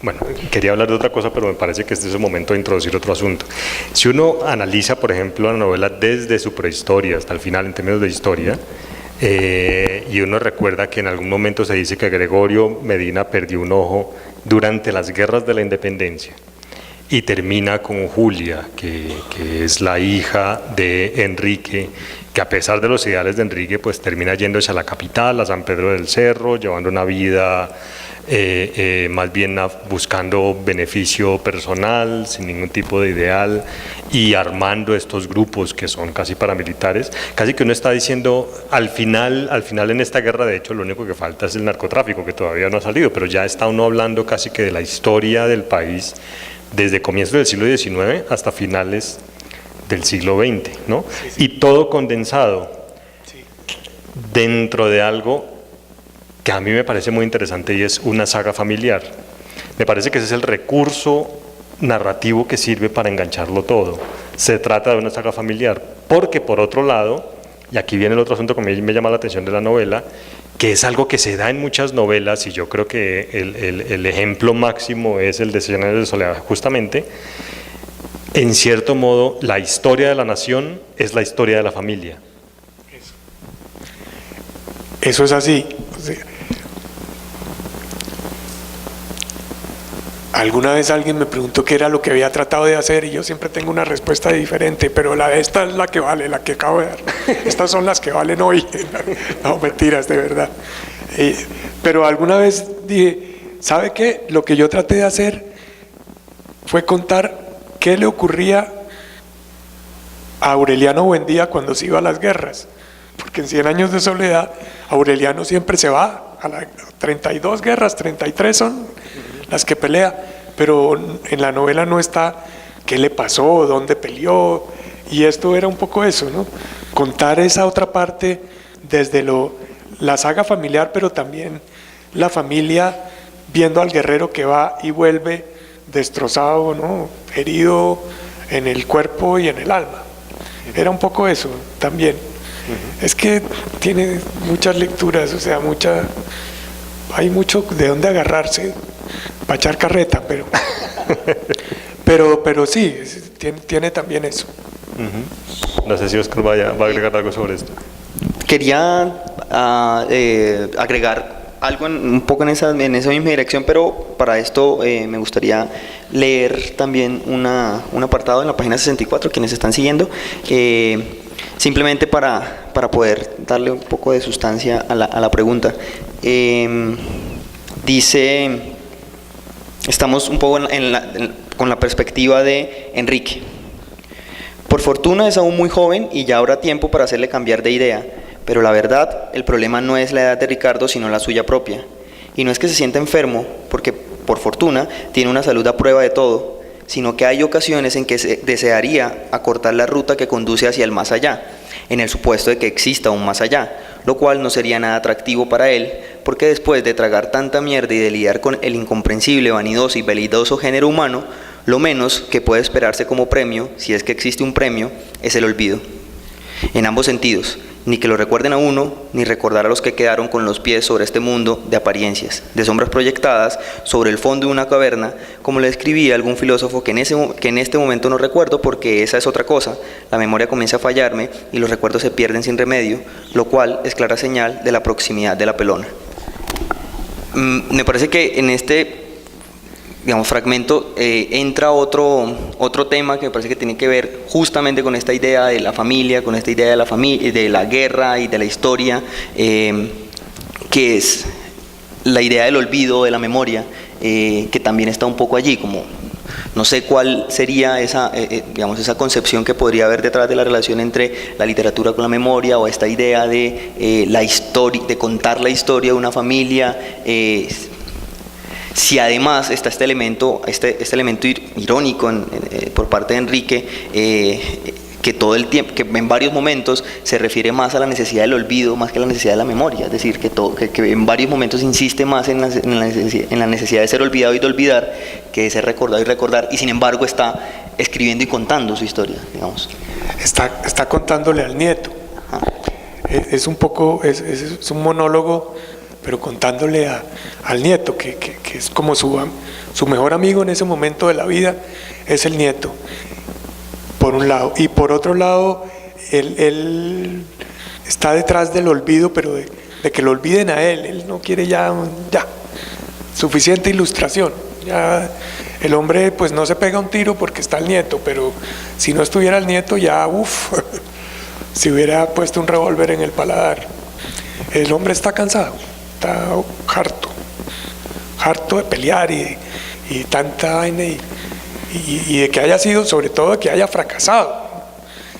Bueno, quería hablar de otra cosa, pero me parece que este es el momento de introducir otro asunto. Si uno analiza, por ejemplo, la novela desde su prehistoria hasta el final, en términos de historia, y uno recuerda que en algún momento se dice que Gregorio Medina perdió un ojo durante las guerras de la independencia, y termina con Julia, que es la hija de Enrique, que a pesar de los ideales de Enrique, pues termina yéndose a la capital, a San Pedro del Cerro, llevando una vida más bien buscando beneficio personal, sin ningún tipo de ideal, y armando estos grupos que son casi paramilitares. Casi que uno está diciendo, al final en esta guerra, de hecho, lo único que falta es el narcotráfico, que todavía no ha salido, pero ya está uno hablando casi que de la historia del país, desde comienzos del siglo XIX hasta finales del siglo XX, ¿no? Sí, sí. Y todo condensado dentro de algo que a mí me parece muy interesante, y es una saga familiar. Me parece que ese es el recurso narrativo que sirve para engancharlo todo. Se trata de una saga familiar, porque por otro lado, y aquí viene el otro asunto que me llama la atención de la novela, que es algo que se da en muchas novelas, y yo creo que el ejemplo máximo es el de 100 años de soledad, justamente. En cierto modo, la historia de la nación es la historia de la familia. Eso es así. O sea, alguna vez alguien me preguntó qué era lo que había tratado de hacer, y yo siempre tengo una respuesta diferente, pero esta es la que vale, la que acabo de dar. Estas son las que valen hoy. No, mentiras, de verdad. Pero alguna vez dije, ¿sabe qué? Lo que yo traté de hacer fue contar qué le ocurría a Aureliano Buendía cuando se iba a las guerras. Porque en 100 años de soledad, Aureliano siempre se va a las 32 guerras, 33 son las que pelea, pero en la novela no está qué le pasó, dónde peleó, y esto era un poco eso, ¿no? Contar esa otra parte desde la saga familiar, pero también la familia viendo al guerrero que va y vuelve destrozado, ¿no? Herido en el cuerpo y en el alma. Era un poco eso también. Es que tiene muchas lecturas, o sea, hay mucho de dónde agarrarse para echar carreta, pero sí, tiene también eso. No sé si Oscar va a agregar algo sobre esto. Quería agregar algo un poco en esa misma dirección, pero para esto me gustaría leer también un apartado en la página 64, quienes están siguiendo, simplemente para poder darle un poco de sustancia a la pregunta. Dice, estamos un poco con la perspectiva de Enrique. Por fortuna es aún muy joven y ya habrá tiempo para hacerle cambiar de idea, pero la verdad, el problema no es la edad de Ricardo, sino la suya propia. Y no es que se sienta enfermo, porque por fortuna tiene una salud a prueba de todo, sino que hay ocasiones en que desearía acortar la ruta que conduce hacia el más allá, en el supuesto de que exista un más allá, lo cual no sería nada atractivo para él, porque después de tragar tanta mierda y de lidiar con el incomprensible, vanidoso y velidoso género humano, lo menos que puede esperarse como premio, si es que existe un premio, es el olvido. En ambos sentidos, ni que lo recuerden a uno, ni recordar a los que quedaron con los pies sobre este mundo de apariencias, de sombras proyectadas sobre el fondo de una caverna, como le escribía algún filósofo que en este momento no recuerdo, porque esa es otra cosa. La memoria comienza a fallarme y los recuerdos se pierden sin remedio, lo cual es clara señal de la proximidad de la pelona. Me parece que en este fragmento entra otro tema que me parece que tiene que ver justamente con esta idea de la familia, con esta idea de la guerra y de la historia, que es la idea del olvido, de la memoria, que también está un poco allí, como no sé cuál sería esa concepción que podría haber detrás de la relación entre la literatura con la memoria, o esta idea de la historia, de contar la historia de una familia. Si además está este elemento irónico por parte de Enrique, que todo el tiempo, que en varios momentos se refiere más a la necesidad del olvido más que a la necesidad de la memoria, es decir, que en varios momentos insiste más en la necesidad de ser olvidado y de olvidar que de ser recordado y recordar, y sin embargo está escribiendo y contando su historia, digamos. Está contándole al nieto. Es un poco, es un monólogo pero contándole al nieto, que es como su mejor amigo en ese momento de la vida, es el nieto, por un lado. Y por otro lado, él está detrás del olvido, pero de que lo olviden a él no quiere ya, suficiente ilustración. Ya el hombre pues no se pega un tiro porque está el nieto, pero si no estuviera el nieto ya, se hubiera puesto un revólver en el paladar. El hombre está cansado, está harto de pelear y tanta vaina y de que haya sido, sobre todo de que haya fracasado,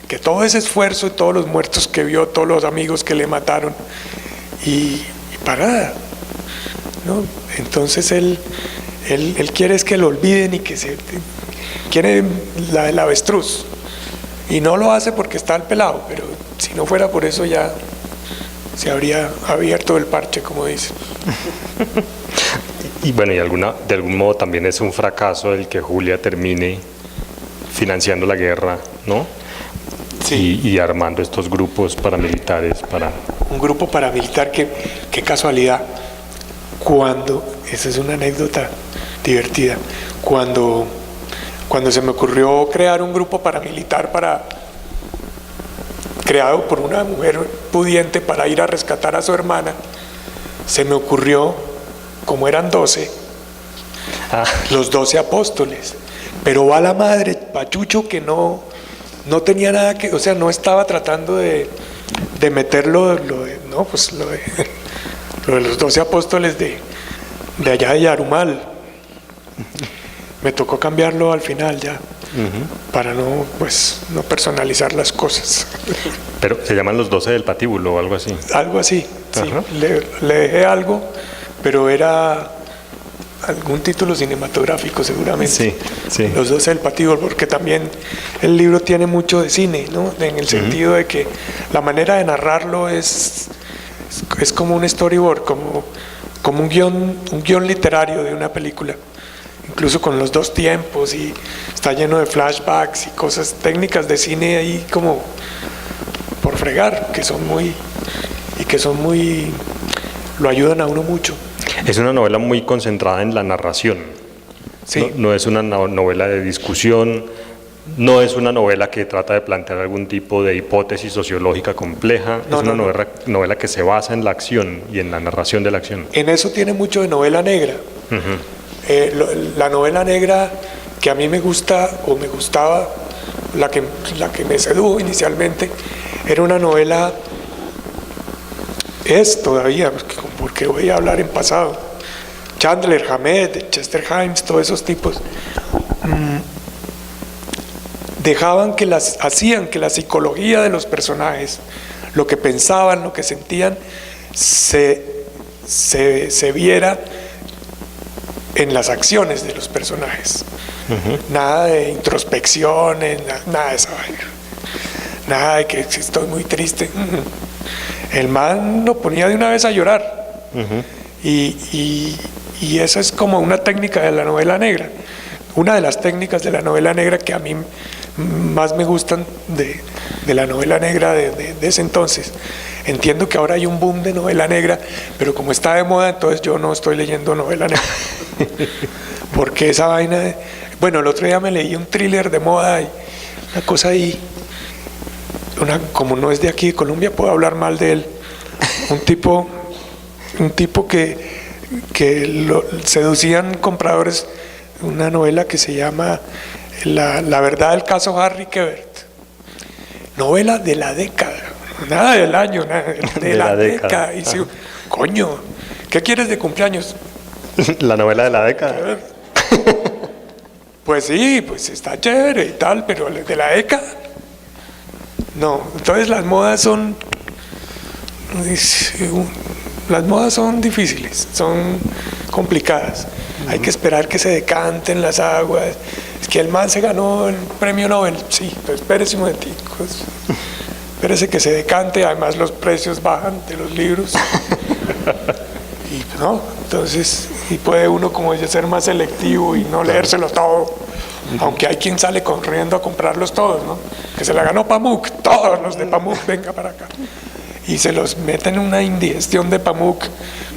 que todo ese esfuerzo y todos los muertos que vio, todos los amigos que le mataron y para nada, ¿no? Entonces él quiere es que lo olviden y que quiere el avestruz, y no lo hace porque está el pelado, pero si no fuera por eso ya se habría abierto el parche, como dicen. Y bueno, de algún modo también es un fracaso el que Julia termine financiando la guerra, ¿no? Sí. Y armando estos grupos paramilitares para... Un grupo paramilitar, qué casualidad, esa es una anécdota divertida, cuando se me ocurrió crear un grupo paramilitar creado por una mujer pudiente para ir a rescatar a su hermana, se me ocurrió, como eran 12, los 12 apóstoles, pero va la madre, Pachucho, que no tenía nada que, o sea, no estaba tratando de meterlo, lo de los 12 apóstoles de allá de Yarumal. Me tocó cambiarlo al final ya, para no personalizar las cosas. Pero se llaman los 12 del patíbulo o algo así. Algo así, sí. Le dejé algo, pero era algún título cinematográfico seguramente. Sí. Los 12 del patíbulo, porque también el libro tiene mucho de cine, ¿no? En el sentido de que la manera de narrarlo es como un storyboard, como un guión literario de una película, incluso con los 2 tiempos, y está lleno de flashbacks y cosas técnicas de cine ahí como por fregar, que son muy lo ayudan a uno mucho. Es una novela muy concentrada en la narración. Sí. No es una novela de discusión, no es una novela que trata de plantear algún tipo de hipótesis sociológica compleja, es una novela que se basa en la acción y en la narración de la acción. En eso tiene mucho de novela negra. La novela negra que a mí me gusta o me gustaba, la que me sedujo inicialmente, era una novela, es todavía, porque voy a hablar en pasado, Chandler, Hamed, Chester Himes, todos esos tipos, hacían que la psicología de los personajes, lo que pensaban, lo que sentían, se viera en las acciones de los personajes. Nada de introspecciones, nada de esa vaina, nada de que si estoy muy triste. El man lo ponía de una vez a llorar. Y esa es como una técnica de la novela negra, una de las técnicas de la novela negra que a mí más me gustan de la novela negra de ese entonces. Entiendo que ahora hay un boom de novela negra, pero como está de moda, entonces yo no estoy leyendo novela negra. Porque esa vaina bueno, el otro día me leí un thriller de moda y una cosa ahí, como no es de aquí de Colombia, puedo hablar mal de él. Un tipo que lo seducían compradores, una novela que se llama La verdad del caso Harry Quebert. Novela de la década, nada del año, nada, de la década. Y sí, coño, ¿qué quieres de cumpleaños? La novela de la década. Pues sí, pues está chévere y tal, pero de la década no. Entonces las modas son difíciles, son complicadas. Hay que esperar que se decanten las aguas. Es que el man se ganó el premio Nobel, sí, pero espérese un momentico, espérese que se decante. Además los precios bajan de los libros y no, entonces, y puede uno como dice ser más selectivo y no leérselo todo, aunque hay quien sale corriendo a comprarlos todos, ¿no? Que se la ganó Pamuk, todos los de Pamuk, venga para acá. y se los meten en una indigestión de pamuk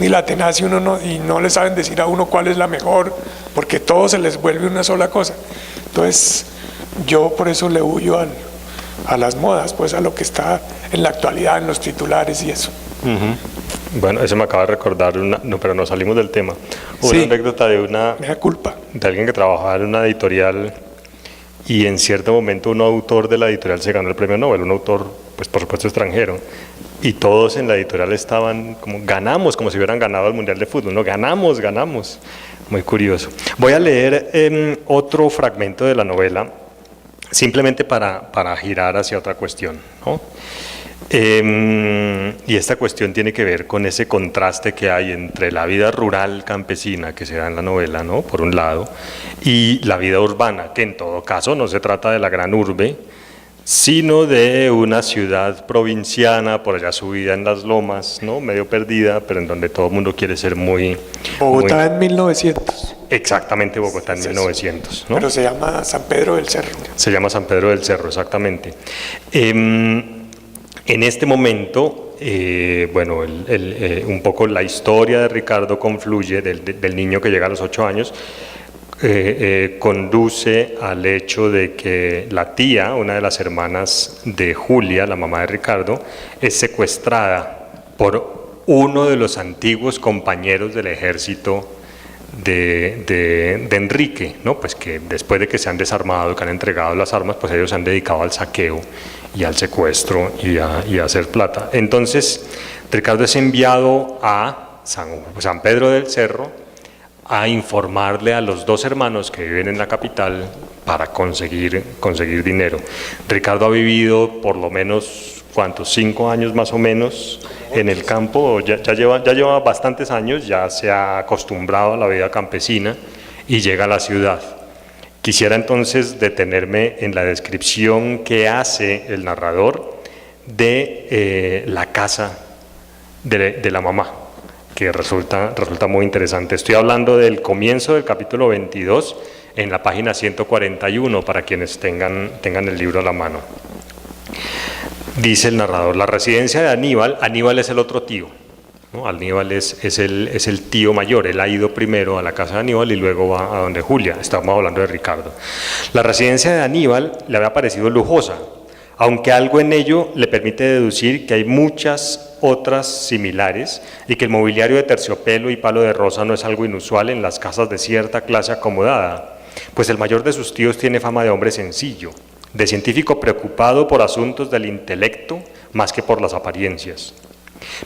y la tenaz y no le saben decir a uno cuál es la mejor, porque todo se les vuelve una sola cosa. Entonces yo por eso le huyo a las modas, pues a lo que está en la actualidad, en los titulares y eso. Bueno, eso me acaba de recordar, pero nos salimos del tema. Una Sí, anécdota me da culpa. de alguien que trabajaba en una editorial y en cierto momento un autor de la editorial se ganó el premio Nobel, un autor, pues por supuesto extranjero, y todos en la editorial estaban como, ganamos, como si hubieran ganado el Mundial de Fútbol, ¿no? Ganamos, ganamos. Muy curioso. Voy a leer otro fragmento de la novela, simplemente para girar hacia otra cuestión, ¿no? Y esta cuestión tiene que ver con ese contraste que hay entre la vida rural campesina que se da en la novela, ¿no? Por un lado, y la vida urbana, que en todo caso no se trata de la gran urbe, sino de una ciudad provinciana, por allá subida en las lomas, ¿no? Medio perdida, pero en donde todo el mundo quiere ser muy... Bogotá en 1900. Exactamente, Bogotá en Es eso. 1900, ¿no? Pero se llama San Pedro del Cerro. Se llama San Pedro del Cerro, exactamente. En este momento, bueno, un poco la historia de Ricardo confluye del niño que llega a los 8 años, conduce al hecho de que la tía, una de las hermanas de Julia, la mamá de Ricardo, es secuestrada por uno de los antiguos compañeros del ejército de Enrique, ¿no? Pues que después de que se han desarmado, que han entregado las armas, pues ellos se han dedicado al saqueo y al secuestro y a hacer plata. Entonces, Ricardo es enviado a San Pedro del Cerro a informarle a los 2 hermanos que viven en la capital para conseguir dinero. Ricardo ha vivido por lo menos, ¿cuántos? 5 años más o menos en el campo, ya lleva bastantes años, ya se ha acostumbrado a la vida campesina y llega a la ciudad. Quisiera entonces detenerme en la descripción que hace el narrador de la casa de la mamá, que resulta muy interesante. Estoy hablando del comienzo del capítulo 22 en la página 141 para quienes tengan el libro a la mano. Dice el narrador: la residencia de Aníbal es el otro tío, ¿no? Aníbal es el tío mayor, él ha ido primero a la casa de Aníbal y luego va a donde Julia. Estamos hablando de Ricardo. La residencia de Aníbal le había parecido lujosa, aunque algo en ello le permite deducir que hay muchas otras similares y que el mobiliario de terciopelo y palo de rosa no es algo inusual en las casas de cierta clase acomodada, pues el mayor de sus tíos tiene fama de hombre sencillo, de científico preocupado por asuntos del intelecto más que por las apariencias.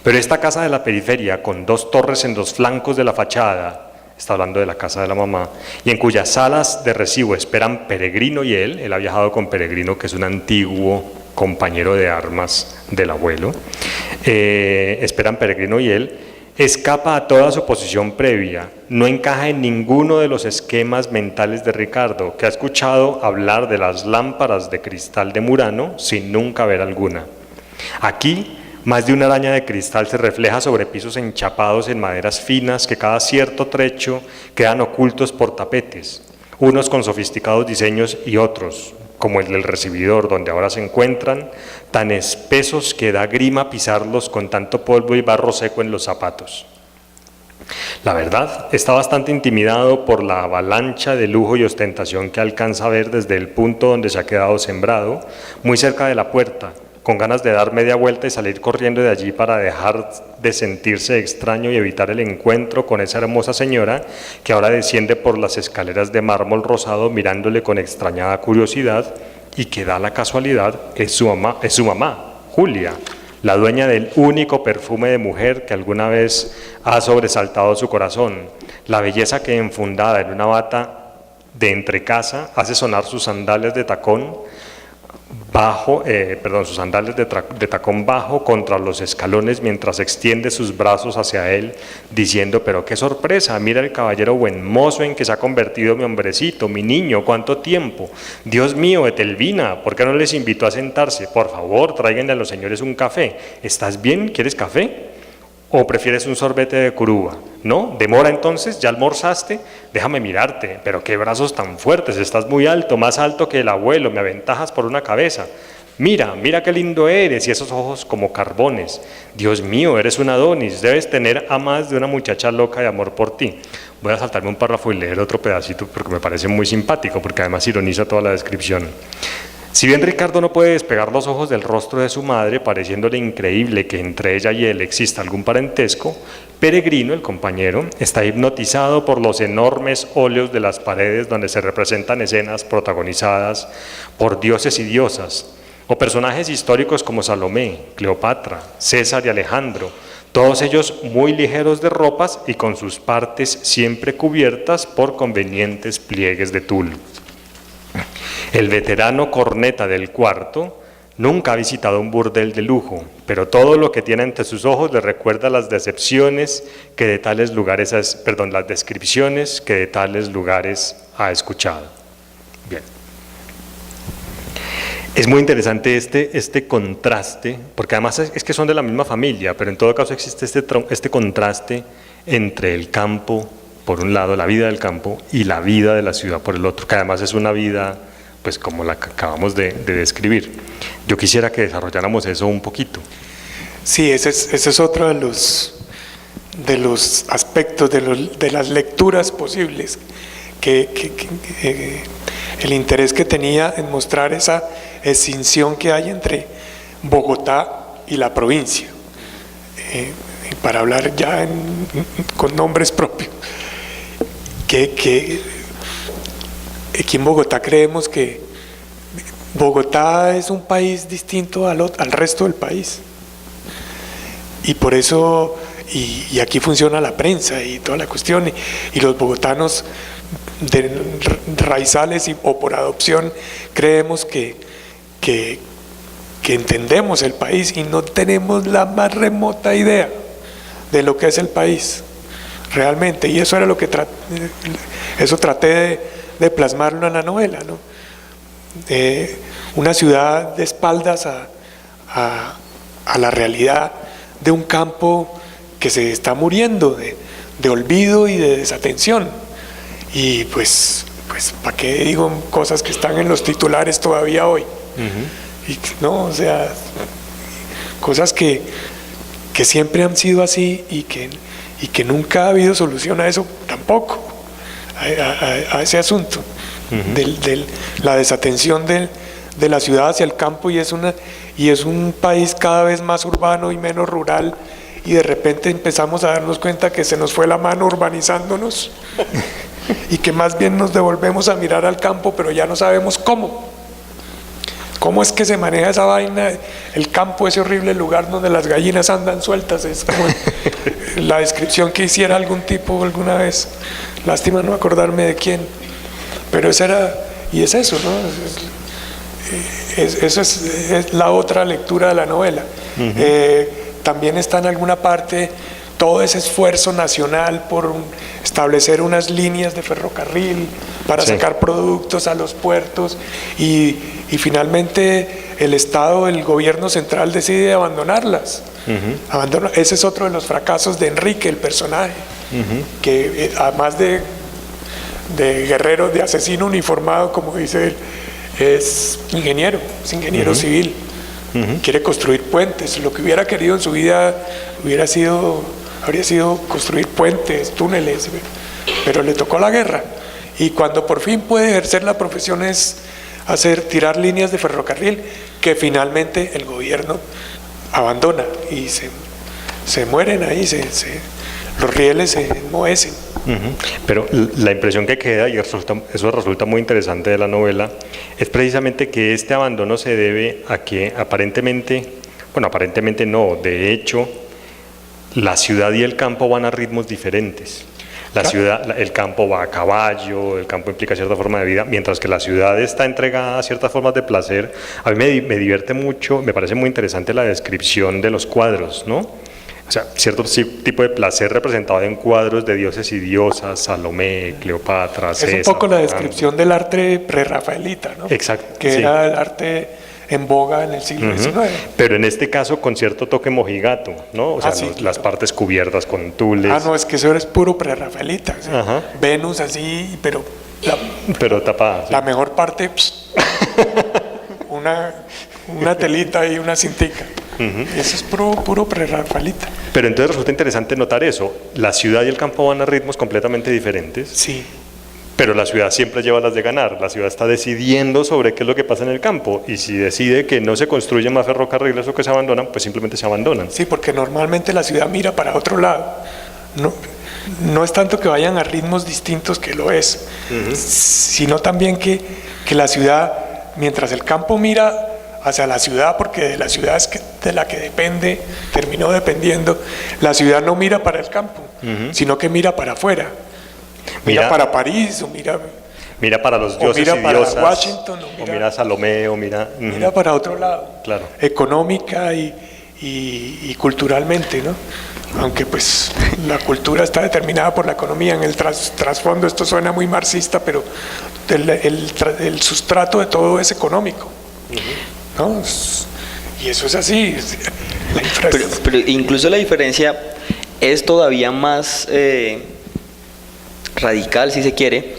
Pero esta casa de la periferia, con 2 torres en los flancos de la fachada, está hablando de la casa de la mamá, y en cuyas salas de recibo esperan Peregrino y él ha viajado con Peregrino, que es un antiguo compañero de armas del abuelo, esperan Peregrino y él, escapa a toda su posición previa, no encaja en ninguno de los esquemas mentales de Ricardo, que ha escuchado hablar de las lámparas de cristal de Murano sin nunca ver alguna. Aquí, más de una araña de cristal se refleja sobre pisos enchapados en maderas finas que cada cierto trecho quedan ocultos por tapetes, unos con sofisticados diseños y otros, como el del recibidor donde ahora se encuentran, tan espesos que da grima pisarlos con tanto polvo y barro seco en los zapatos. La verdad, está bastante intimidado por la avalancha de lujo y ostentación que alcanza a ver desde el punto donde se ha quedado sembrado, muy cerca de la puerta, con ganas de dar media vuelta y salir corriendo de allí para dejar de sentirse extraño y evitar el encuentro con esa hermosa señora que ahora desciende por las escaleras de mármol rosado mirándole con extrañada curiosidad y que da la casualidad es su mamá, Julia, la dueña del único perfume de mujer que alguna vez ha sobresaltado su corazón, la belleza que enfundada en una bata de entrecasa hace sonar sus sandalias de tacón bajo contra los escalones mientras extiende sus brazos hacia él, diciendo: pero qué sorpresa, mira el caballero buen mozo en que se ha convertido mi hombrecito, mi niño, cuánto tiempo. Dios mío, Etelvina, ¿por qué no les invitó a sentarse? Por favor, tráiganle a los señores un café. ¿Estás bien? ¿Quieres café? ¿O prefieres un sorbete de curuba? ¿No? ¿Demora entonces? ¿Ya almorzaste? Déjame mirarte. Pero qué brazos tan fuertes, estás muy alto, más alto que el abuelo, me aventajas por una cabeza. Mira, mira qué lindo eres y esos ojos como carbones. Dios mío, eres un Adonis, debes tener a más de una muchacha loca de amor por ti. Voy a saltarme un párrafo y leer otro pedacito porque me parece muy simpático, porque además ironiza toda la descripción. Si bien Ricardo no puede despegar los ojos del rostro de su madre, pareciéndole increíble que entre ella y él exista algún parentesco, Peregrino, el compañero, está hipnotizado por los enormes óleos de las paredes donde se representan escenas protagonizadas por dioses y diosas, o personajes históricos como Salomé, Cleopatra, César y Alejandro, todos ellos muy ligeros de ropas y con sus partes siempre cubiertas por convenientes pliegues de tul. El veterano corneta del cuarto nunca ha visitado un burdel de lujo, pero todo lo que tiene ante sus ojos le recuerda las decepciones que de tales lugares, las descripciones que de tales lugares ha escuchado. Bien. Es muy interesante este contraste, porque además es que son de la misma familia, pero en todo caso existe este contraste entre el campo, por un lado, la vida del campo, y la vida de la ciudad por el otro, que además es una vida, pues como la que acabamos de describir. Yo quisiera que desarrolláramos eso un poquito. Sí, ese es otro de los aspectos, de las lecturas posibles, el interés que tenía en mostrar esa escinsión que hay entre Bogotá y la provincia, para hablar ya con nombres propios, que aquí en Bogotá creemos que Bogotá es un país distinto al resto del país, y por eso y aquí funciona la prensa y toda la cuestión, y los bogotanos de raizales o por adopción creemos que entendemos el país y no tenemos la más remota idea de lo que es el país realmente, y eso era lo que traté de plasmarlo en la novela, ¿no? Una ciudad de espaldas a la realidad de un campo que se está muriendo de olvido y de desatención, y pues ¿para qué digo cosas que están en los titulares todavía hoy? Y no, o sea, cosas que siempre han sido así y que nunca ha habido solución a eso tampoco, a ese asunto de la desatención de la ciudad hacia el campo, y es un país cada vez más urbano y menos rural, y de repente empezamos a darnos cuenta que se nos fue la mano urbanizándonos y que más bien nos devolvemos a mirar al campo, pero ya no sabemos cómo es que se maneja esa vaina, el campo, ese horrible lugar donde las gallinas andan sueltas. Es como la descripción que hiciera algún tipo alguna vez, lástima no acordarme de quién, pero esa era, y es eso, ¿no? Eso es la otra lectura de la novela. También está en alguna parte todo ese esfuerzo nacional por establecer unas líneas de ferrocarril para sacar productos a los puertos, y finalmente el Estado, el gobierno central decide abandonarlas. Ese es otro de los fracasos de Enrique, el personaje, que además de guerrero, de asesino uniformado, como dice él, es ingeniero civil. Quiere construir puentes. Lo que hubiera querido en su vida habría sido construir puentes, túneles, pero le tocó la guerra, y cuando por fin puede ejercer la profesión es tirar líneas de ferrocarril que finalmente el gobierno abandona, y se mueren ahí, los rieles se enmohecen. Pero la impresión que queda, y eso resulta muy interesante de la novela, es precisamente que este abandono se debe a que aparentemente no, de hecho, la ciudad y el campo van a ritmos diferentes. El campo va a caballo, el campo implica cierta forma de vida, mientras que la ciudad está entregada a ciertas formas de placer. A mí me divierte mucho, me parece muy interesante la descripción de los cuadros, ¿no? O sea, cierto tipo de placer representado en cuadros de dioses y diosas, Salomé, Cleopatra, César. Es un poco la descripción del arte prerrafaelita, ¿no? Exacto. Que era el arte en boga en el siglo XIX. Pero en este caso con cierto toque mojigato, ¿no? O sea, las partes cubiertas con tules. No, es que eso es puro prerrafaelita. Venus así, pero tapada. La mejor parte, una telita y una cintica. Eso es puro prerrafaelita. Pero entonces resulta interesante notar eso. La ciudad y el campo van a ritmos completamente diferentes. Sí. Pero la ciudad siempre lleva las de ganar. La ciudad está decidiendo sobre qué es lo que pasa en el campo. Y si decide que no se construyen más ferrocarriles o que se abandonan, pues simplemente se abandonan. Sí, porque normalmente la ciudad mira para otro lado. No es tanto que vayan a ritmos distintos, que lo es, sino también que la ciudad, mientras el campo mira hacia la ciudad, porque de la ciudad es de la que depende, terminó dependiendo, la ciudad no mira para el campo, sino que mira para afuera. Mira para París, o mira para los dioses mira y para diosas, Washington, o mira a Salomé, o mira para otro lado, claro. Económica y culturalmente, ¿no? Aunque pues la cultura está determinada por la economía. En el trasfondo esto suena muy marxista, pero el sustrato de todo es económico, ¿no? Y eso es así. Pero incluso la diferencia es todavía más radical, si se quiere,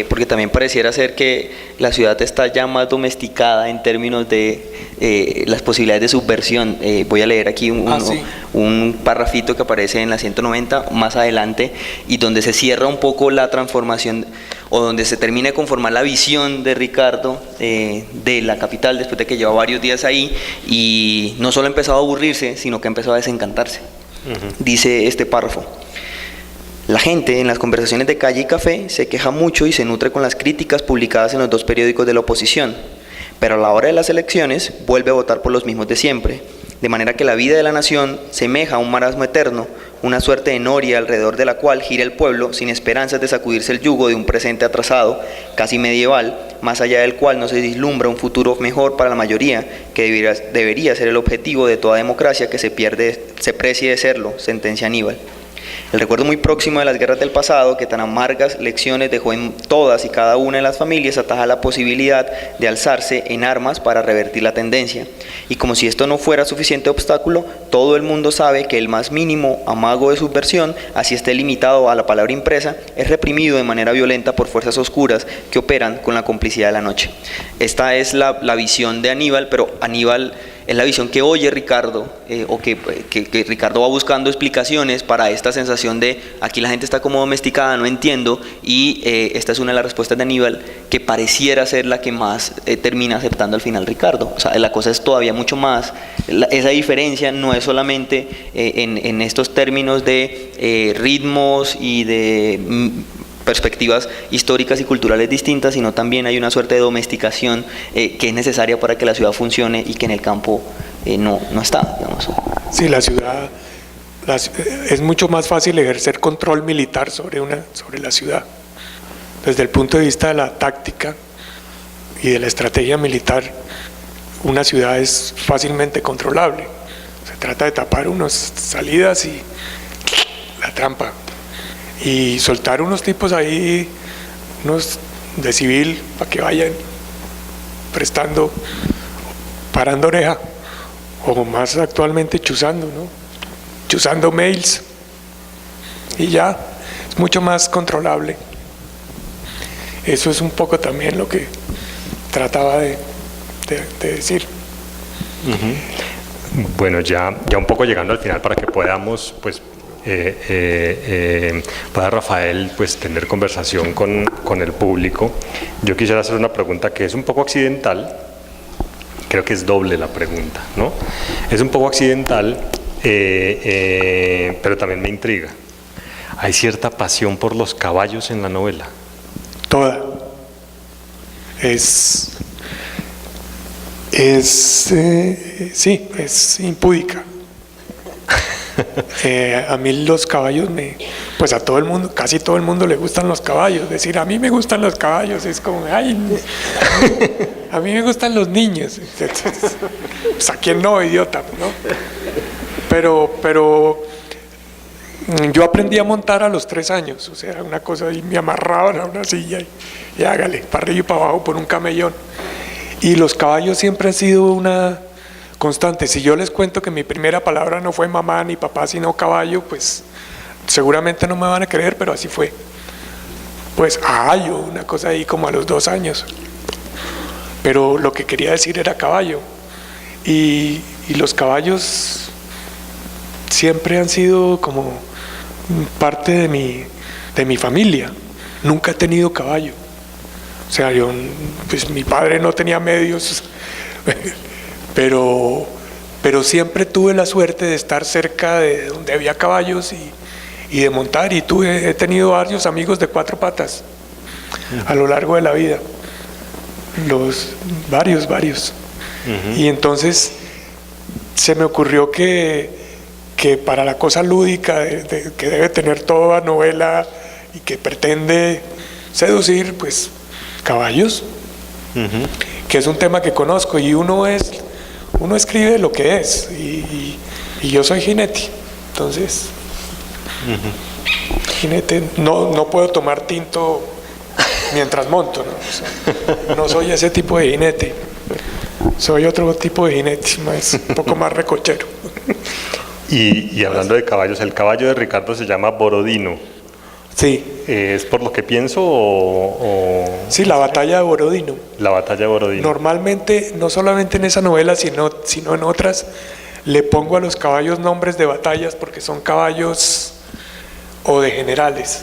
porque también pareciera ser que la ciudad está ya más domesticada en términos de las posibilidades de subversión. Voy a leer aquí un parrafito que aparece en la 190 más adelante, y donde se cierra un poco la transformación, o donde se termina de conformar la visión de Ricardo de la capital, después de que lleva varios días ahí, y no solo ha empezado a aburrirse, sino que ha empezado a desencantarse. Dice este párrafo: la gente en las conversaciones de calle y café se queja mucho y se nutre con las críticas publicadas en los dos periódicos de la oposición, pero a la hora de las elecciones vuelve a votar por los mismos de siempre, de manera que la vida de la nación semeja a un marasmo eterno, una suerte de noria alrededor de la cual gira el pueblo sin esperanzas de sacudirse el yugo de un presente atrasado, casi medieval, más allá del cual no se vislumbra un futuro mejor para la mayoría, que debería ser el objetivo de toda democracia que se precie de serlo, sentencia Aníbal. El recuerdo muy próximo de las guerras del pasado, que tan amargas lecciones dejó en todas y cada una de las familias, ataja la posibilidad de alzarse en armas para revertir la tendencia. Y como si esto no fuera suficiente obstáculo, todo el mundo sabe que el más mínimo amago de subversión, así esté limitado a la palabra impresa, es reprimido de manera violenta por fuerzas oscuras que operan con la complicidad de la noche. Esta es la visión de Aníbal, pero Aníbal es la visión que oye Ricardo, o que Ricardo va buscando explicaciones para esta sensación de aquí la gente está como domesticada, no entiendo, y esta es una de las respuestas de Aníbal que pareciera ser la que más termina aceptando al final Ricardo. O sea, la cosa es todavía mucho más, esa diferencia no es solamente en estos términos de ritmos y de perspectivas históricas y culturales distintas, sino también hay una suerte de domesticación que es necesaria para que la ciudad funcione y que en el campo no está, digamos. Sí, la ciudad es mucho más fácil ejercer control militar sobre la ciudad. Desde el punto de vista de la táctica y de la estrategia militar, una ciudad es fácilmente controlable. Se trata de tapar unas salidas y la trampa. Y soltar unos tipos ahí, unos de civil, para que vayan parando oreja, o más actualmente chuzando, ¿no? Chuzando mails, y ya, es mucho más controlable. Eso es un poco también lo que trataba de decir. Bueno, ya un poco llegando al final para que podamos, pues, para Rafael, pues, tener conversación con el público. Yo quisiera hacer una pregunta que es un poco accidental, creo que es doble la pregunta, ¿no? Es un poco accidental, pero también me intriga. ¿Hay cierta pasión por los caballos en la novela? Toda. Sí, es impúdica. A mí los caballos pues a todo el mundo, casi todo el mundo le gustan los caballos. Decir a mí me gustan los caballos es como, ay, a mí me gustan los niños. Pues a quién no, idiota, ¿no? Pero yo aprendí a montar a los 3 años, o sea, una cosa, y me amarraban a una silla y hágale, para arriba y para abajo por un camellón. Y los caballos siempre han sido una constante. Si yo les cuento que mi primera palabra no fue mamá ni papá, sino caballo, pues seguramente no me van a creer, pero así fue. Pues una cosa ahí como a los 2 años. Pero lo que quería decir era caballo. y los caballos siempre han sido como parte de mi familia. Nunca he tenido caballo. O sea, pues mi padre no tenía medios, pero siempre tuve la suerte de estar cerca de donde había caballos y de montar, y he tenido varios amigos de 4 patas a lo largo de la vida, varios. Y entonces se me ocurrió que para la cosa lúdica que debe tener toda novela y que pretende seducir, pues caballos, que es un tema que conozco, y uno escribe lo que es, y yo soy jinete, entonces jinete, no puedo tomar tinto mientras monto, ¿no? O sea, no soy ese tipo de jinete, soy otro tipo de jinete, un poco más recochero. Y hablando de caballos, el caballo de Ricardo se llama Borodino. Sí. ¿Es por lo que pienso o...? Sí, la batalla de Borodino. La batalla de Borodino. Normalmente, no solamente en esa novela, sino en otras, le pongo a los caballos nombres de batallas porque son caballos o de generales,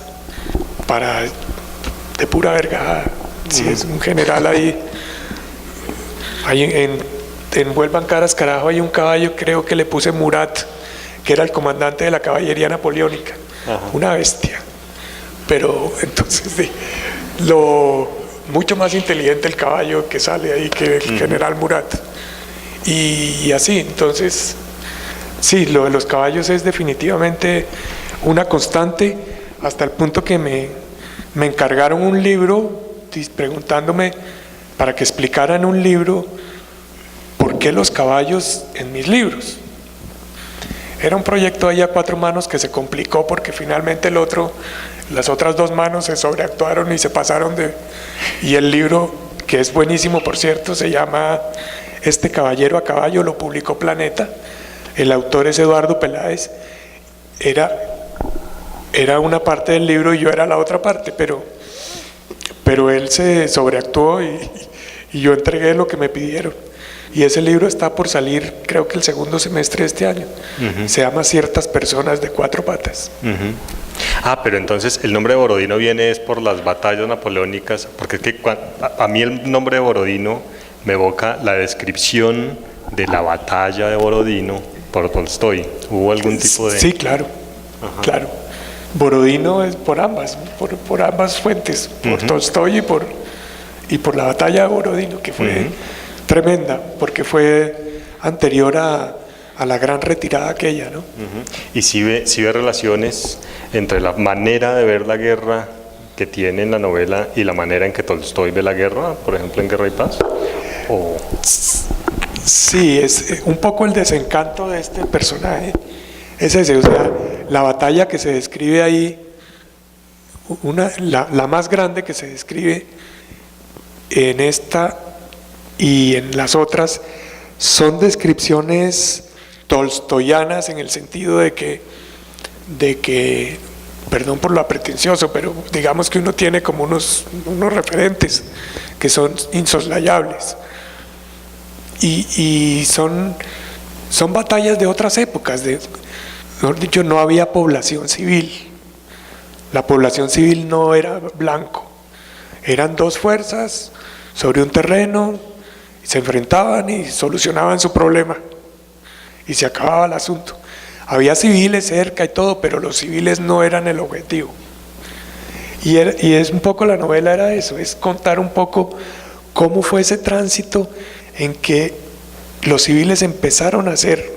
de pura vergada. Si es un general ahí en Vuelvan Caras Carajo hay un caballo, creo que le puse Murat, que era el comandante de la caballería napoleónica. Ajá. Una bestia. Pero entonces sí, mucho más inteligente el caballo que sale ahí que el general Murat. Y así, entonces, sí, lo de los caballos es definitivamente una constante, hasta el punto que me encargaron un libro preguntándome para que explicara en un libro por qué los caballos en mis libros. Era un proyecto ahí a 4 manos que se complicó porque finalmente las otras 2 manos se sobreactuaron y se pasaron y el libro, que es buenísimo por cierto, se llama Este caballero a caballo, lo publicó Planeta, el autor es Eduardo Peláez, era una parte del libro y yo era la otra parte, pero él se sobreactuó y yo entregué lo que me pidieron. Y ese libro está por salir, creo que el segundo semestre de este año. Se llama Ciertas personas de 4 patas. Pero entonces el nombre de Borodino viene es por las batallas napoleónicas, porque es que a mí el nombre de Borodino me evoca la descripción de la batalla de Borodino por Tolstoy. ¿Hubo algún tipo de...? Sí, claro, claro. Borodino es por ambas fuentes, por Tolstoy y por la batalla de Borodino, que fue tremenda, porque fue anterior a la gran retirada aquella, ¿no? Y si ve relaciones entre la manera de ver la guerra que tiene en la novela y la manera en que Tolstoy ve la guerra, por ejemplo en Guerra y Paz. Sí, es un poco el desencanto de este personaje. Es ese, o sea, la batalla que se describe ahí, la más grande que se describe en esta y en las otras, son descripciones tolstoyanas en el sentido de que, perdón por lo pretencioso, pero digamos que uno tiene como unos referentes que son insoslayables. Y son batallas de otras épocas, mejor dicho, no había población civil. La población civil no era blanco. Eran 2 fuerzas sobre un terreno, se enfrentaban y solucionaban su problema. Y se acababa el asunto. Había civiles cerca y todo, pero los civiles no eran el objetivo. Y es un poco, la novela era eso, es contar un poco cómo fue ese tránsito en que los civiles empezaron a ser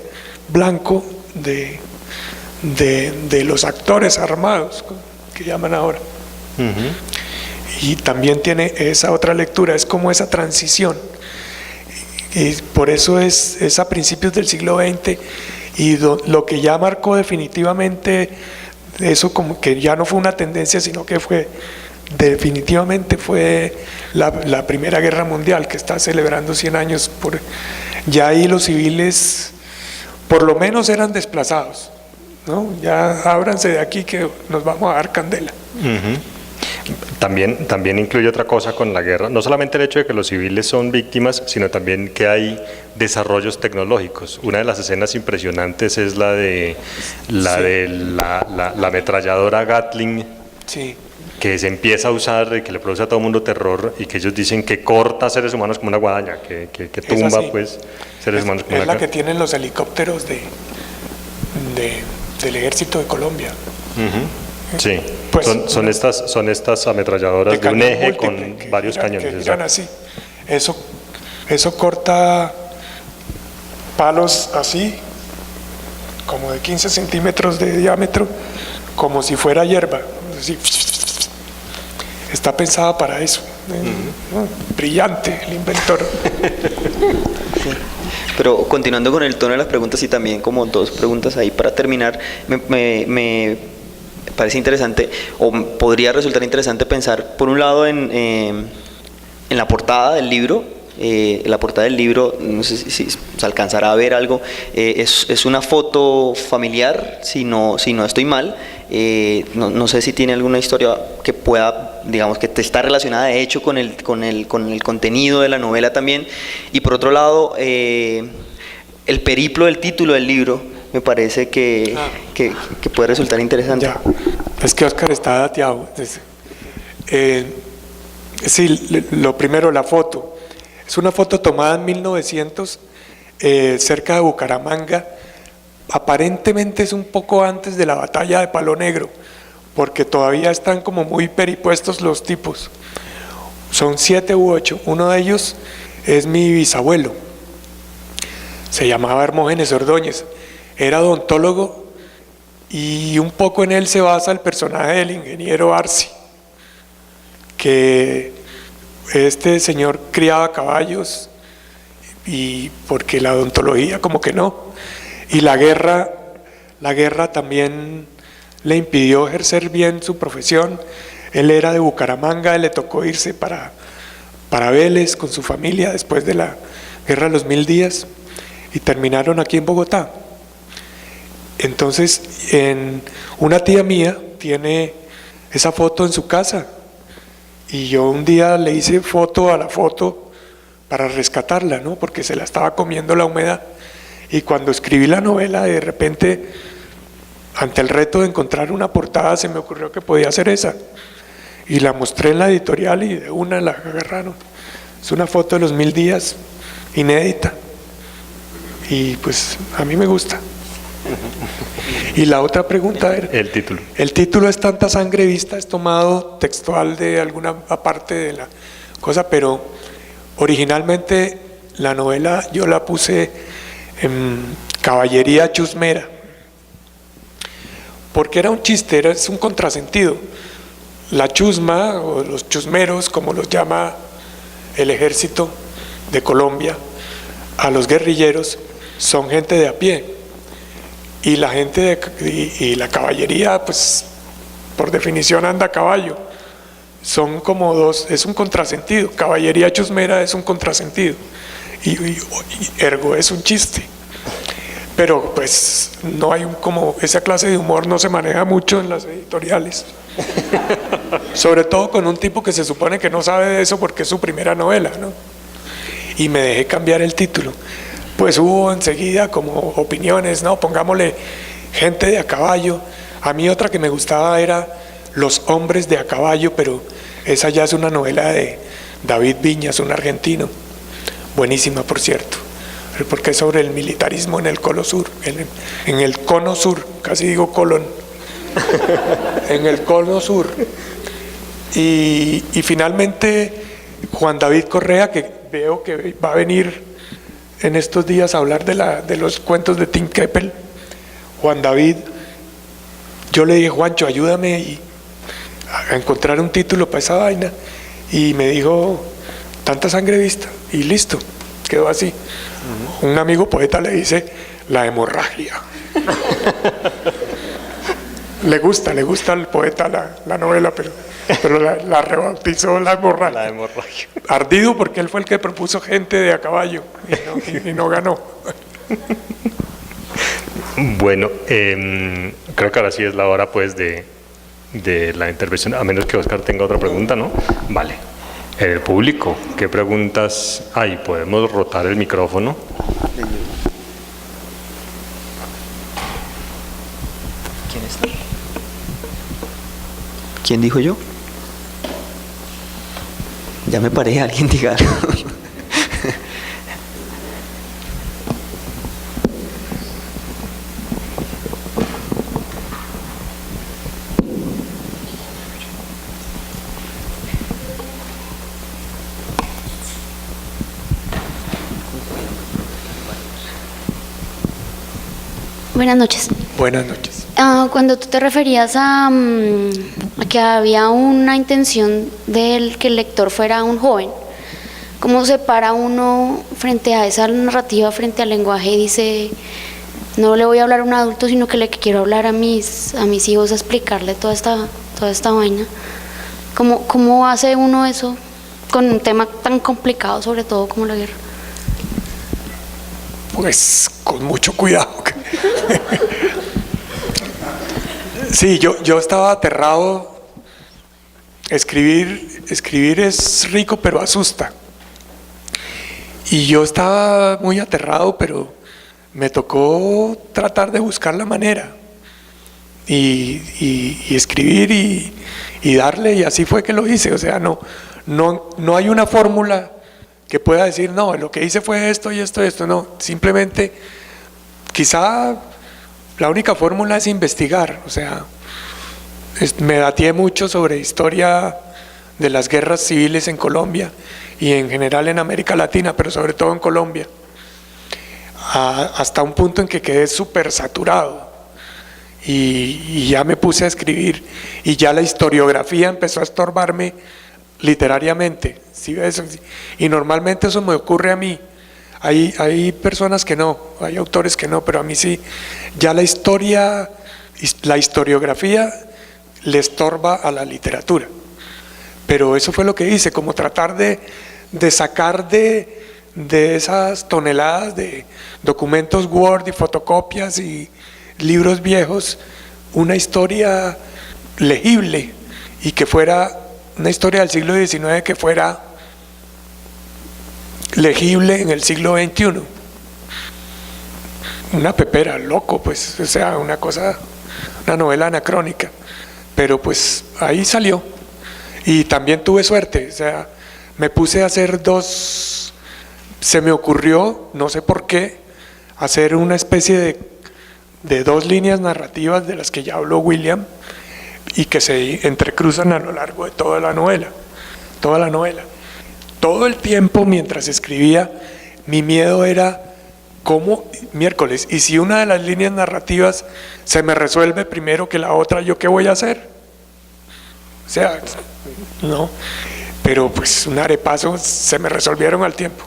blanco de los actores armados, que llaman ahora. Y también tiene esa otra lectura, es como esa transición. Y por eso es a principios del siglo XX, y lo que ya marcó definitivamente eso, como que ya no fue una tendencia, sino que definitivamente fue la Primera Guerra Mundial, que está celebrando 100 años. Ya ahí los civiles por lo menos eran desplazados, ¿no? Ya ábranse de aquí que nos vamos a dar candela. También incluye otra cosa con la guerra, no solamente el hecho de que los civiles son víctimas, sino también que hay desarrollos tecnológicos. Una de las escenas impresionantes es la de la ametralladora Gatling, Sí. que se empieza a usar y que le produce a todo el mundo terror, y que ellos dicen que corta seres humanos como una guadaña, que tumba así. pues seres humanos como Es una la que tienen los helicópteros del ejército de Colombia. Sí, Pues, son estas ametralladoras de un cañón eje con múltiple, que varios giran- cañones. que giran exacto. así. Eso corta palos así, como de 15 centímetros de diámetro, como si fuera hierba. Así. Está pensada para eso. ¿no? Brillante el inventor. Pero continuando con el tono de las preguntas y también como dos preguntas ahí para terminar, me parece interesante, o podría resultar interesante pensar, por un lado, en la portada del libro. La portada del libro, no sé si se alcanzará a ver algo, es una foto familiar, si no estoy mal. No sé si tiene alguna historia que pueda, digamos, que está relacionada de hecho con el contenido de la novela también. Y por otro lado, el periplo del título del libro me parece que puede resultar interesante. Ya. Es que Oscar está dateado. Sí, lo primero, la foto. Es una foto tomada en 1900, cerca de Bucaramanga. Aparentemente es un poco antes de la batalla de Palo Negro, porque todavía están como muy peripuestos los tipos. Son 7 u 8. Uno de ellos es mi bisabuelo. Se llamaba Hermógenes Ordóñez. Era odontólogo y un poco en él se basa el personaje del ingeniero Arce, que este señor criaba caballos y porque la odontología como que no, y la guerra también le impidió ejercer bien su profesión. Él era de Bucaramanga, le tocó irse para Vélez con su familia después de la guerra de los 1000 días y terminaron aquí en Bogotá. Entonces, una tía mía tiene esa foto en su casa y yo un día le hice foto a la foto para rescatarla, ¿no? Porque se la estaba comiendo la humedad. Y cuando escribí la novela, de repente, ante el reto de encontrar una portada, se me ocurrió que podía ser esa. Y la mostré en la editorial y de una la agarraron. Es una foto de los 1000 días, inédita. Y pues a mí me gusta. Y la otra pregunta era... El título. El título es Tanta sangre vista, es tomado textual de alguna parte de la cosa, pero originalmente la novela yo la puse en Caballería Chusmera, porque era un chiste, es un contrasentido. La chusma, o los chusmeros, como los llama el ejército de Colombia, a los guerrilleros, son gente de a pie. Y la gente y la caballería, pues por definición anda a caballo. Son como dos, es un contrasentido. Caballería chusmera es un contrasentido. Y ergo es un chiste. Pero pues no hay como esa clase de humor no se maneja mucho en las editoriales. Sobre todo con un tipo que se supone que no sabe de eso porque es su primera novela, ¿no? Y me dejé cambiar el título. Pues hubo enseguida como opiniones, ¿no? Pongámosle gente de a caballo. A mí otra que me gustaba era Los hombres de a caballo, pero esa ya es una novela de David Viñas, un argentino. Buenísima, por cierto, porque es sobre el militarismo en el Cono Sur, en el Cono Sur, casi digo colon, en el Cono Sur. Y finalmente Juan David Correa, que veo que va a venir en estos días a hablar de los cuentos de Tim Keppel. Juan David, yo le dije, Juancho, ayúdame a encontrar un título para esa vaina, y me dijo, Tanta sangre vista, y listo, quedó así. Un amigo poeta le dice, La hemorragia. le gusta al poeta la novela, pero la rebautizó La hemorragia. La hemorragia. Ardido porque él fue el que propuso gente de a caballo y no ganó. Bueno, creo que ahora sí es la hora pues de de la intervención, a menos que Oscar tenga otra pregunta, ¿no? Vale. El público, ¿qué preguntas hay? Podemos rotar el micrófono. ¿Quién está? ¿Quién dijo yo? Ya me paré, alguien diga algo. Buenas noches. Buenas noches. Cuando tú te referías a que había una intención de que el lector fuera un joven, ¿cómo se para uno frente a esa narrativa, frente al lenguaje y dice, no le voy a hablar a un adulto, sino que le quiero hablar a mis hijos, a explicarle toda esta vaina? ¿Cómo hace uno eso con un tema tan complicado, sobre todo como la guerra? Pues con mucho cuidado. Sí, yo estaba aterrado. Escribir es rico, pero asusta. Y yo estaba muy aterrado, pero me tocó tratar de buscar la manera y escribir y darle, y así fue que lo hice. O sea, no hay una fórmula que pueda decir, no, lo que hice fue esto y esto y esto. No, simplemente quizá la única fórmula es investigar. O sea, me dateé mucho sobre historia de las guerras civiles en Colombia y en general en América Latina, pero sobre todo en Colombia, hasta un punto en que quedé súper saturado y ya me puse a escribir y ya la historiografía empezó a estorbarme literariamente. ¿Sí ves? Y normalmente eso me ocurre a mí. Hay personas que no, hay autores que no, pero a mí sí. Ya la historiografía le estorba a la literatura. Pero eso fue lo que hice, como tratar de sacar de esas toneladas de documentos Word y fotocopias y libros viejos una historia legible y que fuera una historia del siglo XIX que fuera legible en el siglo XXI. Una pepera, loco, pues, o sea, una novela anacrónica, pero pues ahí salió. Y también tuve suerte, o sea, me puse a hacer se me ocurrió, no sé por qué, hacer una especie de dos líneas narrativas de las que ya habló William y que se entrecruzan a lo largo de toda la novela. Todo el tiempo mientras escribía, mi miedo era cómo, miércoles, y si una de las líneas narrativas se me resuelve primero que la otra, ¿yo qué voy a hacer? O sea, no, pero pues un arepaso se me resolvieron al tiempo.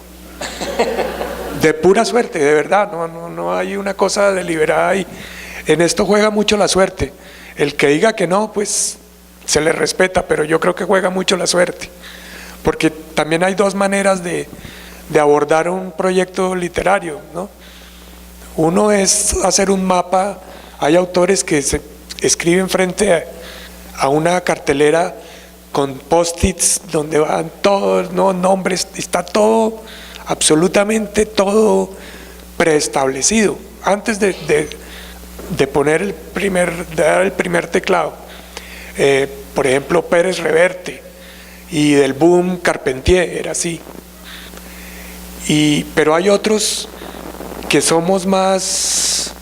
De pura suerte, de verdad, no hay una cosa deliberada y en esto juega mucho la suerte. El que diga que no, pues se le respeta, pero yo creo que juega mucho la suerte, porque también hay dos maneras de abordar un proyecto literario, ¿no? Uno es hacer un mapa. Hay autores que se escriben frente a una cartelera con post-its donde van todos, ¿no?, nombres, está todo, absolutamente todo preestablecido antes de poner de dar el primer teclado. Por ejemplo, Pérez Reverte y del boom Carpentier, era así. Pero hay otros que somos más,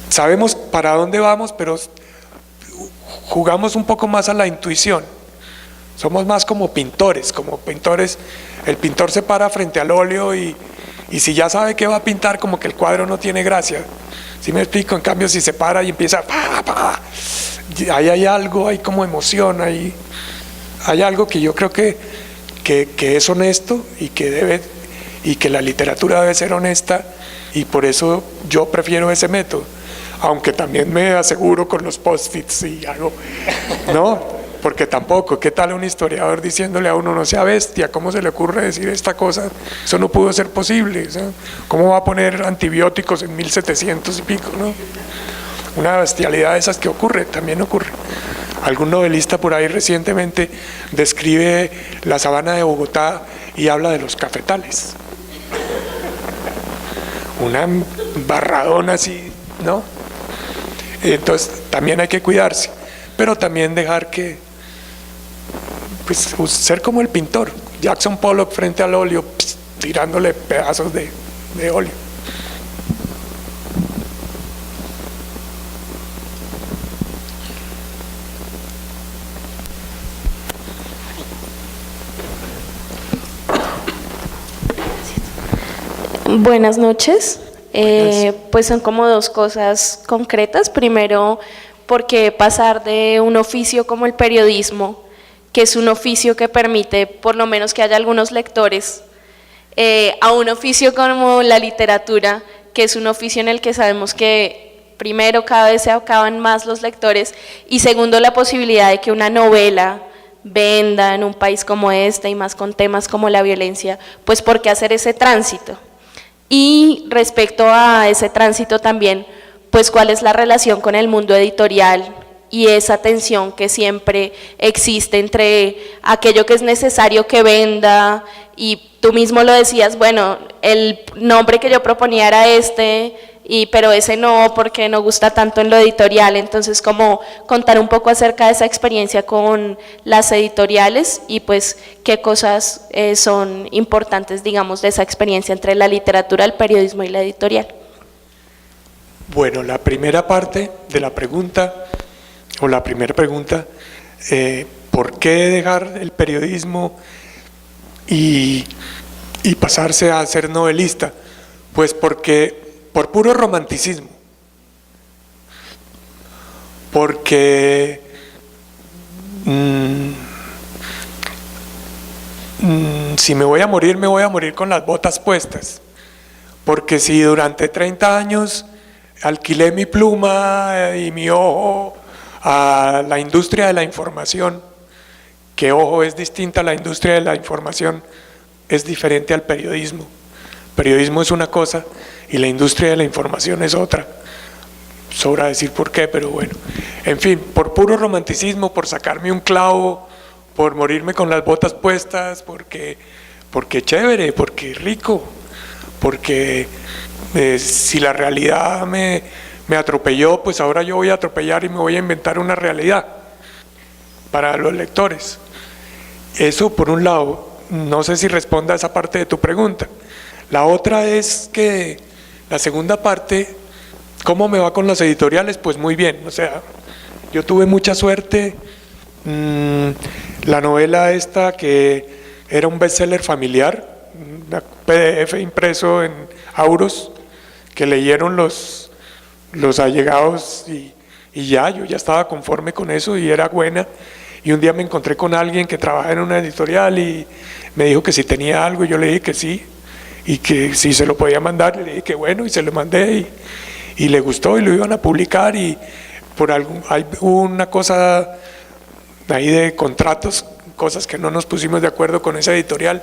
sabemos para dónde vamos, pero jugamos un poco más a la intuición. Somos más como pintores, el pintor se para frente al óleo y si ya sabe qué va a pintar, como que el cuadro no tiene gracia. ¿Sí me explico? En cambio, si se para y empieza, ahí hay algo, hay como emoción, hay algo que yo creo que es honesto y que la literatura debe ser honesta, y por eso yo prefiero ese método, aunque también me aseguro con los post-its y hago, ¿no? Porque tampoco, ¿qué tal un historiador diciéndole a uno no sea bestia? ¿Cómo se le ocurre decir esta cosa? Eso no pudo ser posible, ¿sí? ¿Cómo va a poner antibióticos en 1700 y pico, no? Una bestialidad de esas que ocurre, también ocurre. Algún novelista por ahí recientemente describe la sabana de Bogotá y habla de los cafetales. Una barradona así, ¿no? Entonces también hay que cuidarse, pero también dejar que, pues, ser como el pintor, Jackson Pollock frente al óleo, tirándole pedazos de óleo. Buenas noches. Pues son como dos cosas concretas. Primero, porque pasar de un oficio como el periodismo, que es un oficio que permite por lo menos que haya algunos lectores, a un oficio como la literatura, que es un oficio en el que sabemos que primero cada vez se acaban más los lectores y segundo la posibilidad de que una novela venda en un país como este y más con temas como la violencia, pues ¿por qué hacer ese tránsito? Y respecto a ese tránsito también, pues cuál es la relación con el mundo editorial y esa tensión que siempre existe entre aquello que es necesario que venda, y tú mismo lo decías, bueno, el nombre que yo proponía era este, pero ese no, porque no gusta tanto en lo editorial. Entonces, como contar un poco acerca de esa experiencia con las editoriales y pues qué cosas son importantes, digamos, de esa experiencia entre la literatura, el periodismo y la editorial. Bueno, la primera parte de la pregunta, o la primera pregunta, ¿por qué dejar el periodismo y pasarse a ser novelista? Pues porque por puro romanticismo, porque si me voy a morir con las botas puestas, porque si durante 30 años alquilé mi pluma y mi ojo a la industria de la información, que ojo es distinta a la industria de la información, es diferente al periodismo. Periodismo es una cosa y la industria de la información es otra. Sobra decir por qué, pero bueno. En fin, por puro romanticismo, por sacarme un clavo, por morirme con las botas puestas, porque chévere, porque rico, porque si la realidad me atropelló, pues ahora yo voy a atropellar y me voy a inventar una realidad para los lectores. Eso por un lado. No sé si responda a esa parte de tu pregunta. La otra es que la segunda parte, ¿cómo me va con las editoriales? Pues muy bien, o sea, yo tuve mucha suerte. La novela esta, que era un bestseller familiar, un PDF impreso en Auros, que leyeron los allegados y ya, yo ya estaba conforme con eso y era buena. Y un día me encontré con alguien que trabaja en una editorial y me dijo que si tenía algo, yo le dije que sí, y que si se lo podía mandar, le dije que bueno, y se lo mandé y le gustó y lo iban a publicar, y hay una cosa ahí de contratos, cosas que no nos pusimos de acuerdo con esa editorial,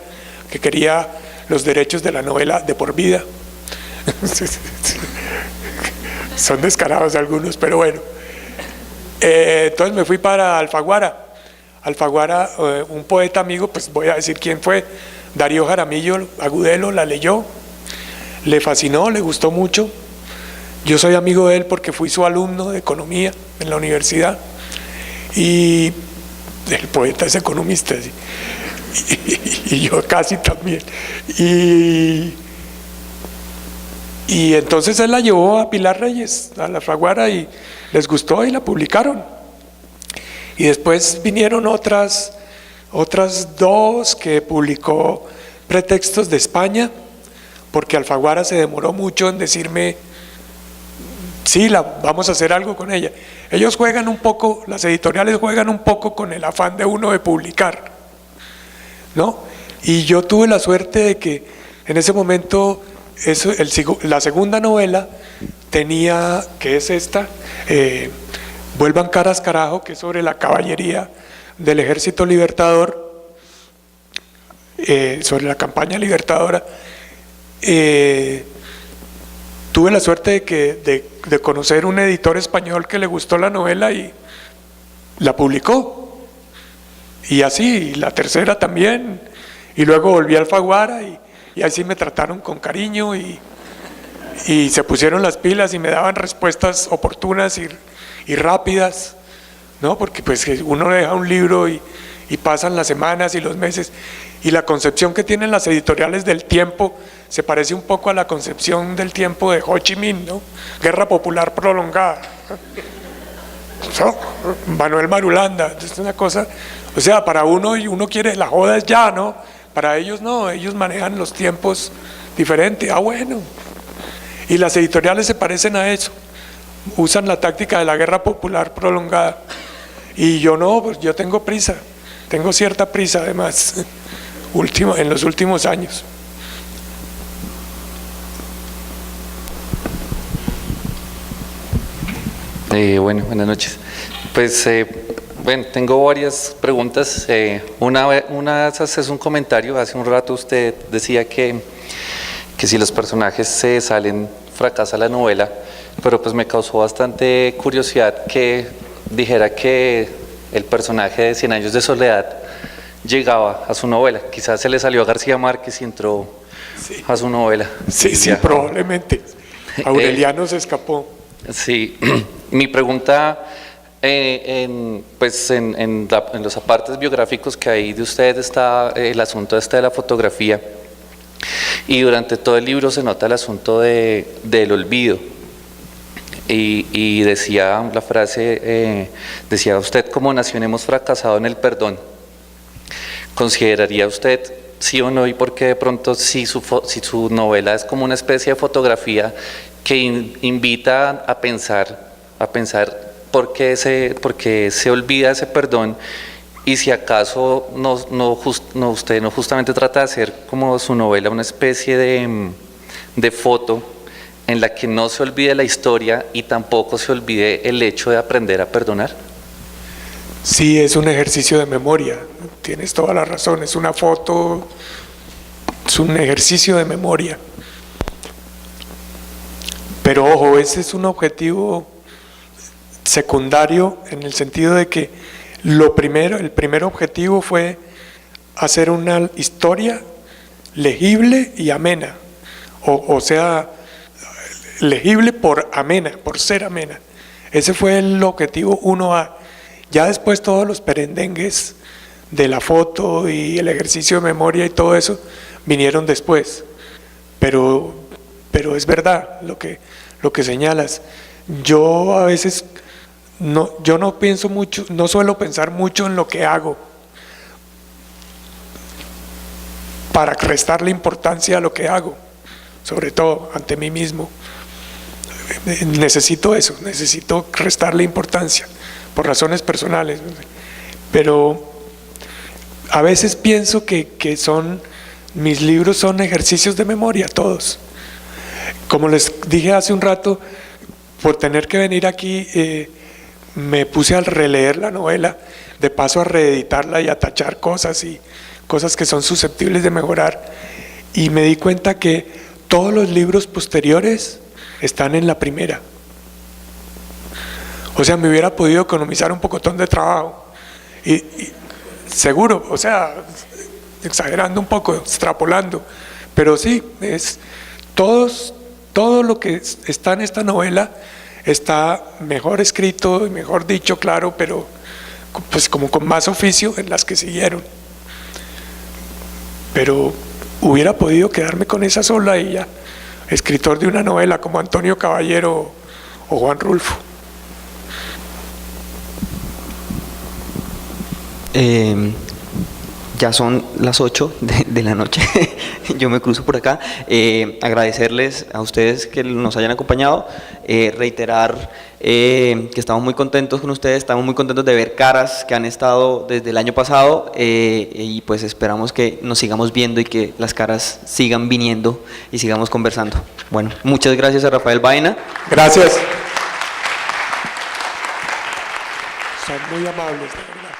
que quería los derechos de la novela de por vida. Son descarados algunos, pero bueno. Entonces me fui para Alfaguara. Alfaguara, un poeta amigo, pues voy a decir quién fue, Darío Jaramillo Agudelo, la leyó, le fascinó, le gustó mucho. Yo soy amigo de él porque fui su alumno de economía en la universidad, y el poeta es economista, ¿sí? y yo casi también. Y entonces él la llevó a Pilar Reyes, a la Alfaguara, y les gustó y la publicaron. Y después vinieron otras dos que publicó Pretextos de España, porque Alfaguara se demoró mucho en decirme, sí, vamos a hacer algo con ella. Ellos juegan un poco, las editoriales juegan un poco con el afán de uno de publicar, ¿no? Y yo tuve la suerte de que en ese momento la segunda novela tenía, que es esta, Vuelvan caras carajo, que es sobre la caballería del Ejército Libertador, sobre la campaña libertadora. Tuve la suerte de conocer un editor español que le gustó la novela y la publicó. Y así, y la tercera también. Y luego volví a Alfaguara y ahí sí me trataron con cariño y se pusieron las pilas y me daban respuestas oportunas y rápidas, ¿no? Porque pues uno deja un libro y pasan las semanas y los meses, y la concepción que tienen las editoriales del tiempo se parece un poco a la concepción del tiempo de Ho Chi Minh, ¿no? Guerra popular prolongada, ¿no? Manuel Marulanda, es una cosa, o sea, para uno, y uno quiere, la joda es ya, ¿no? Para ellos no, ellos manejan los tiempos diferentes. Bueno, y las editoriales se parecen a eso, usan la táctica de la guerra popular prolongada, y yo no, pues yo tengo prisa, tengo cierta prisa además, en los últimos años. Bueno, buenas noches. Pues, bueno, tengo varias preguntas. Una de esas es un comentario. Hace un rato usted decía que si los personajes se salen, fracasa la novela, pero pues me causó bastante curiosidad que dijera que el personaje de 100 años de soledad llegaba a su novela. Quizás se le salió a García Márquez y entró a su novela. Sí, probablemente. Aureliano se escapó. Sí, mi pregunta, en los apartes biográficos que hay de usted está el asunto de la fotografía, y durante todo el libro se nota el asunto del olvido, y decía la frase, decía usted: como nación hemos fracasado en el perdón. ¿Consideraría usted, sí o no, y por qué de pronto si su novela es como una especie de fotografía que invita a pensar por qué se olvida ese perdón, y si acaso usted no justamente trata de hacer como su novela una especie de foto en la que no se olvide la historia y tampoco se olvide el hecho de aprender a perdonar? Sí, es un ejercicio de memoria, tienes toda la razón, es una foto, es un ejercicio de memoria. Pero ojo, ese es un objetivo secundario en el sentido de que el primer objetivo fue hacer una historia legible y amena, o sea, legible por amena, por ser amena. Ese fue el objetivo 1A. Ya después todos los perendengues de la foto y el ejercicio de memoria y todo eso vinieron después. Pero es verdad lo que señalas. Yo a veces yo no pienso mucho, no suelo pensar mucho en lo que hago para restarle importancia a lo que hago, sobre todo ante mí mismo. Necesito eso, necesito restarle importancia por razones personales, pero a veces pienso que mis libros son ejercicios de memoria, todos. Como les dije hace un rato, por tener que venir aquí, me puse a releer la novela, de paso a reeditarla y a tachar cosas que son susceptibles de mejorar, y me di cuenta que todos los libros posteriores están en la primera. O sea, me hubiera podido economizar un pocotón de trabajo, y seguro, o sea, exagerando un poco, extrapolando, pero sí, todo lo que está en esta novela está mejor escrito y mejor dicho, claro, pero pues como con más oficio en las que siguieron. Pero hubiera podido quedarme con esa sola y ya, escritor de una novela como Antonio Caballero o Juan Rulfo. Ya son las 8 de la noche, yo me cruzo por acá. Agradecerles a ustedes que nos hayan acompañado, reiterar que estamos muy contentos con ustedes, estamos muy contentos de ver caras que han estado desde el año pasado, y pues esperamos que nos sigamos viendo y que las caras sigan viniendo y sigamos conversando. Bueno, muchas gracias a Rafael Baena. Gracias. Son muy amables, de verdad.